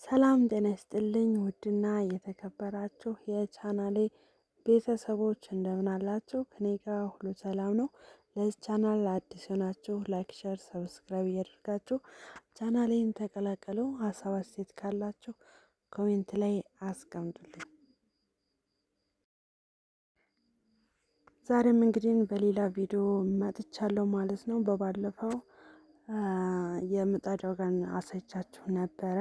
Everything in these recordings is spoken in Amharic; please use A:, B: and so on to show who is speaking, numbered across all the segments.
A: ሰላም ጤና ይስጥልኝ ውድና የተከበራችሁ የቻናሌ ቤተሰቦች እንደምን አላችሁ? ከኔ ጋር ሁሉ ሰላም ነው። ለዚህ ቻናል አዲስ ሆናችሁ ላይክ፣ ሸር፣ ሰብስክራይብ እያደርጋችሁ ቻናሌን ተቀላቀሉ። ሀሳብ አስተያየት ካላችሁ ኮሜንት ላይ አስቀምጡልኝ። ዛሬም እንግዲህ በሌላ ቪዲዮ መጥቻለሁ ማለት ነው። በባለፈው የምጣድ ዋጋን አሳይቻችሁ ነበረ።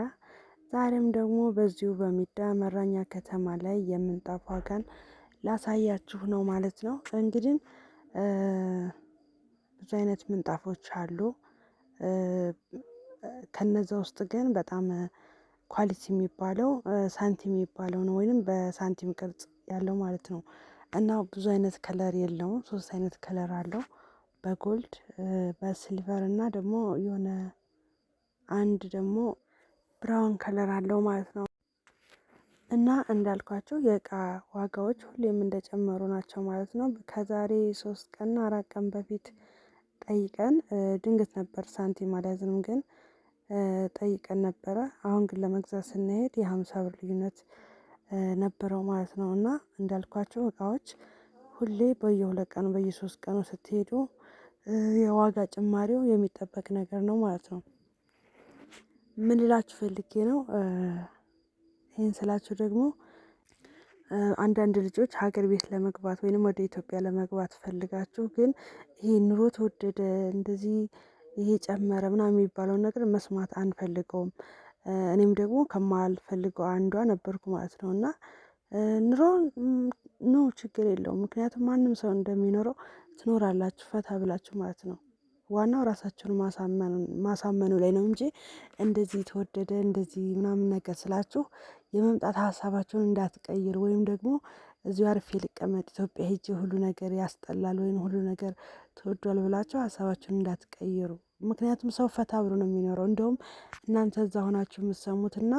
A: ዛሬም ደግሞ በዚሁ በሚዳ መራኛ ከተማ ላይ የምንጣፍ ዋጋን ላሳያችሁ ነው ማለት ነው። እንግዲህ ብዙ አይነት ምንጣፎች አሉ። ከነዛ ውስጥ ግን በጣም ኳሊቲ የሚባለው ሳንቲም የሚባለው ነው፣ ወይንም በሳንቲም ቅርጽ ያለው ማለት ነው። እና ብዙ አይነት ከለር የለውም። 3 አይነት ከለር አለው። በጎልድ በሲልቨር እና ደግሞ የሆነ አንድ ደግሞ ብራውን ከለር አለው ማለት ነው። እና እንዳልኳቸው የእቃ ዋጋዎች ሁሌም እንደጨመሩ ናቸው ማለት ነው። ከዛሬ 3 ቀን 4 ቀን በፊት ጠይቀን ድንገት ነበር ሳንቲም አልያዝንም፣ ግን ጠይቀን ነበረ። አሁን ግን ለመግዛት ስንሄድ የ50 ብር ልዩነት ነበረው ማለት ነው። እና እንዳልኳቸው እቃዎች ሁሌ በየ2 ቀኑ በየ3 ቀኑ ስትሄዱ የዋጋ ጭማሪው የሚጠበቅ ነገር ነው ማለት ነው። ምን ልላችሁ ፈልጌ ነው? ይህን ስላችሁ ደግሞ አንዳንድ ልጆች ሀገር ቤት ለመግባት ወይንም ወደ ኢትዮጵያ ለመግባት ፈልጋችሁ ግን ይሄ ኑሮ ተወደደ እንደዚህ ይሄ ጨመረ ምናምን የሚባለውን ነገር መስማት አንፈልገውም። እኔም ደግሞ ከማልፈልገው አንዷ ነበርኩ ማለት ነው። እና ኑሮ ኖ ችግር የለውም፣ ምክንያቱም ማንም ሰው እንደሚኖረው ትኖራላችሁ ፈታ ብላችሁ ማለት ነው። ዋናው ራሳቸውን ማሳመኑ ላይ ነው እንጂ እንደዚህ ተወደደ እንደዚህ ምናምን ነገር ስላችሁ የመምጣት ሀሳባቸውን እንዳትቀይር፣ ወይም ደግሞ እዚሁ አርፌ ልቀመጥ ኢትዮጵያ ሄጄ ሁሉ ነገር ያስጠላል ወይም ሁሉ ነገር ተወዷል ብላችሁ ሀሳባቸውን እንዳትቀይሩ። ምክንያቱም ሰው ፈታ ብሎ ነው የሚኖረው። እንደውም እናንተ እዛ ሆናችሁ የምትሰሙትና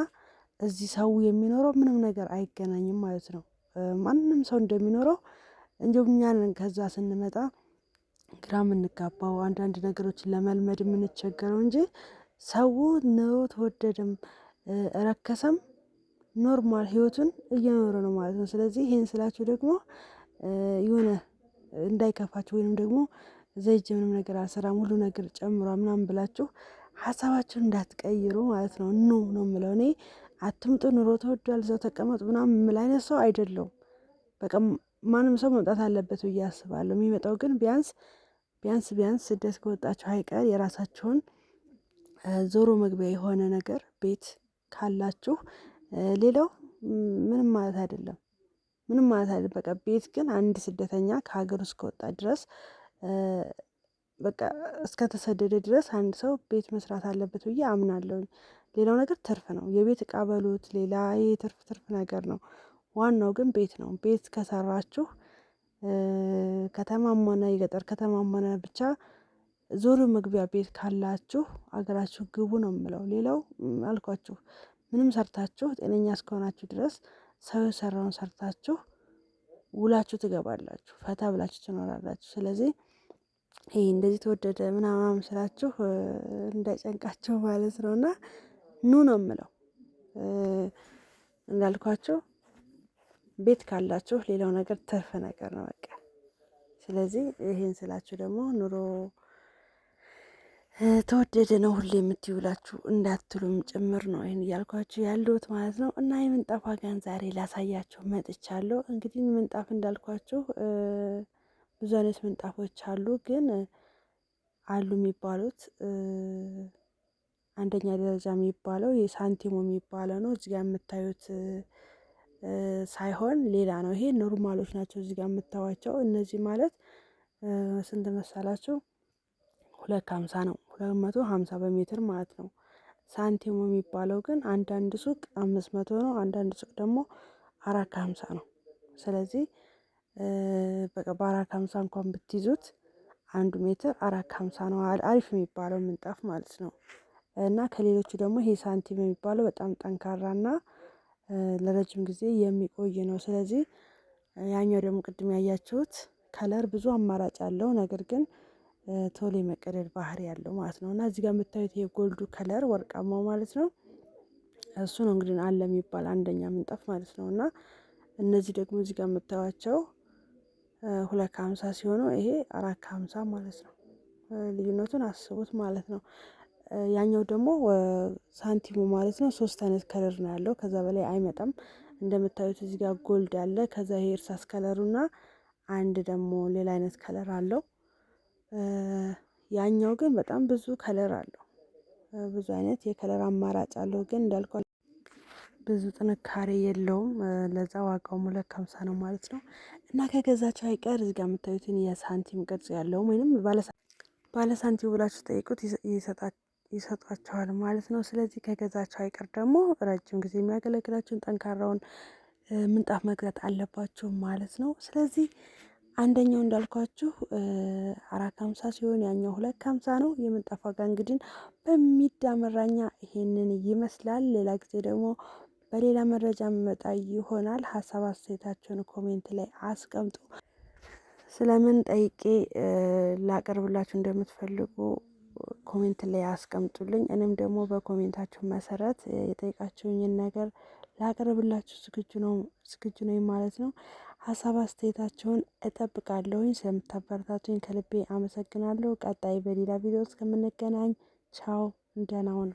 A: እዚህ ሰው የሚኖረው ምንም ነገር አይገናኝም ማለት ነው። ማንም ሰው እንደሚኖረው እንዲሁም እኛን ከዛ ስንመጣ ግራ የምንጋባው አንዳንድ ነገሮችን ለመልመድ የምንቸገረው እንጂ ሰው ኑሮ ተወደደም ረከሰም ኖርማል ህይወቱን እየኖረ ነው ማለት ነው። ስለዚህ ይሄን ስላችሁ ደግሞ የሆነ እንዳይከፋችሁ ወይንም ደግሞ ዘይጅ ምንም ነገር አልሰራም ሁሉ ነገር ጨምሯ ምናምን ብላችሁ ሀሳባችሁን እንዳትቀይሩ ማለት ነው። ነው የምለው እኔ። አትምጡ ኑሮ ተወዷል እዛው ተቀመጡ ምናምን የምል አይነት ሰው አይደለሁም። በቃ ማንም ሰው መምጣት አለበት ብዬ አስባለሁ። የሚመጣው ግን ቢያንስ ስደት ከወጣችሁ አይቀር የራሳችሁን ዞሮ መግቢያ የሆነ ነገር ቤት ካላችሁ፣ ሌላው ምንም ማለት አይደለም። በቃ ቤት ግን አንድ ስደተኛ ከሀገር ውስጥ ከወጣ ድረስ በቃ እስከተሰደደ ድረስ አንድ ሰው ቤት መስራት አለበት ብዬ አምናለሁ። ሌላው ነገር ትርፍ ነው። የቤት እቃ በሉት ሌላ ትርፍ ነገር ነው። ዋናው ግን ቤት ነው። ቤት ከሰራችሁ ከተማም ሆነ የገጠር ከተማም ሆነ ብቻ ዞሮ መግቢያ ቤት ካላችሁ አገራችሁ ግቡ ነው የምለው። ሌላው አልኳችሁ ምንም ሰርታችሁ ጤነኛ እስከሆናችሁ ድረስ ሰው የሰራውን ሰርታችሁ ውላችሁ ትገባላችሁ፣ ፈታ ብላችሁ ትኖራላችሁ። ስለዚህ ይሄ እንደዚህ ተወደደ ምናምን ስላችሁ እንዳይጨንቃችሁ ማለት ነው። እና ኑ ነው የምለው። እንዳልኳችሁ ቤት ካላችሁ ሌላው ነገር ትርፍ ነገር ነው በቃ። ስለዚህ ይሄን ስላችሁ ደግሞ ኑሮ ተወደደ ነው ሁሌ የምትውላችሁ እንዳትሉም ጭምር ነው ይሄን እያልኳችሁ ያለሁት ማለት ነው። እና የምንጣፍ ዋጋን ዛሬ ላሳያችሁ መጥቻለሁ። እንግዲህ ምንጣፍ እንዳልኳችሁ ብዙ አይነት ምንጣፎች አሉ። ግን አሉ የሚባሉት አንደኛ ደረጃ የሚባለው የሳንቲሙ የሚባለው ነው። እዚህ ጋር የምታዩት ሳይሆን ሌላ ነው። ይሄ ኖርማሎች ናቸው። እዚህ ጋር የምታዩቸው እነዚህ ማለት ስንት መሰላችሁ? 250 ነው። 250 በሜትር ማለት ነው። ሳንቲሙ የሚባለው ግን አንዳንድ ሱቅ 500 ነው። አንዳንድ ሱቅ ደግሞ 450 ነው። ስለዚህ በቃ በ450 እንኳን ብትይዙት 1 ሜትር 450 ነው። አሪፍ የሚባለው ምንጣፍ ማለት ነው። እና ከሌሎቹ ደግሞ ይሄ ሳንቲም የሚባለው በጣም ጠንካራና ለረጅም ጊዜ የሚቆይ ነው። ስለዚህ ያኛው ደግሞ ቅድም ያያችሁት ከለር ብዙ አማራጭ አለው፣ ነገር ግን ቶሎ የመቀደድ ባህሪ ያለው ማለት ነው። እና እዚህ ጋር የምታዩት የጎልዱ ከለር ወርቃማው ማለት ነው እሱ ነው እንግዲህ አለ የሚባል አንደኛ ምንጣፍ ማለት ነው። እና እነዚህ ደግሞ እዚህ ጋር የምታዩቸው 250 ሲሆኑ ይሄ 450 ማለት ነው። ልዩነቱን አስቡት ማለት ነው። ያኛው ደግሞ ሳንቲሙ ማለት ነው 3 አይነት ከለር ነው ያለው። ከዛ በላይ አይመጣም። እንደምታዩት እዚህ ጋር ጎልድ አለ። ከዛ ይሄ እርሳስ ከለሩና አንድ ደግሞ ሌላ አይነት ከለር አለው። ያኛው ግን በጣም ብዙ ከለር አለው። ብዙ አይነት የከለር አማራጭ አለው። ግን እንዳልኳል ብዙ ጥንካሬ የለውም። ለዛ ዋጋው 250 ነው ማለት ነው። እና ከገዛቸው አይቀር እዚህ ጋር የምታዩትን የሳንቲም ቅርጽ ያለው ወይንም ባለሳንቲም ብላችሁ ጠይቁት ይሰጧቸዋል ማለት ነው። ስለዚህ ከገዛቸው አይቀር ደግሞ ረጅም ጊዜ የሚያገለግላችሁን ጠንካራውን ምንጣፍ መግዛት አለባችሁ ማለት ነው። ስለዚህ አንደኛው እንዳልኳችሁ 450 ሲሆን ያኛው 250 ነው። የምንጣፍ ዋጋ እንግዲህ በሚዳመራኛ ይሄንን ይመስላል። ሌላ ጊዜ ደግሞ በሌላ መረጃ መመጣ ይሆናል። ሀሳብ አስተያየታችሁን ኮሜንት ላይ አስቀምጡ። ስለምን ጠይቄ ላቀርብላችሁ እንደምትፈልጉ ኮሜንት ላይ አስቀምጡልኝ። እኔም ደግሞ በኮሜንታችሁ መሰረት የጠይቃችሁኝን ነገር ላቀርብላችሁ ዝግጁ ነኝ ማለት ነው። ሀሳብ አስተያየታችሁን እጠብቃለሁኝ። ስለምታበረታቱኝ ከልቤ አመሰግናለሁ። ቀጣይ በሌላ ቪዲዮ እስከምንገናኝ ቻው፣ ደህና ሁኑ።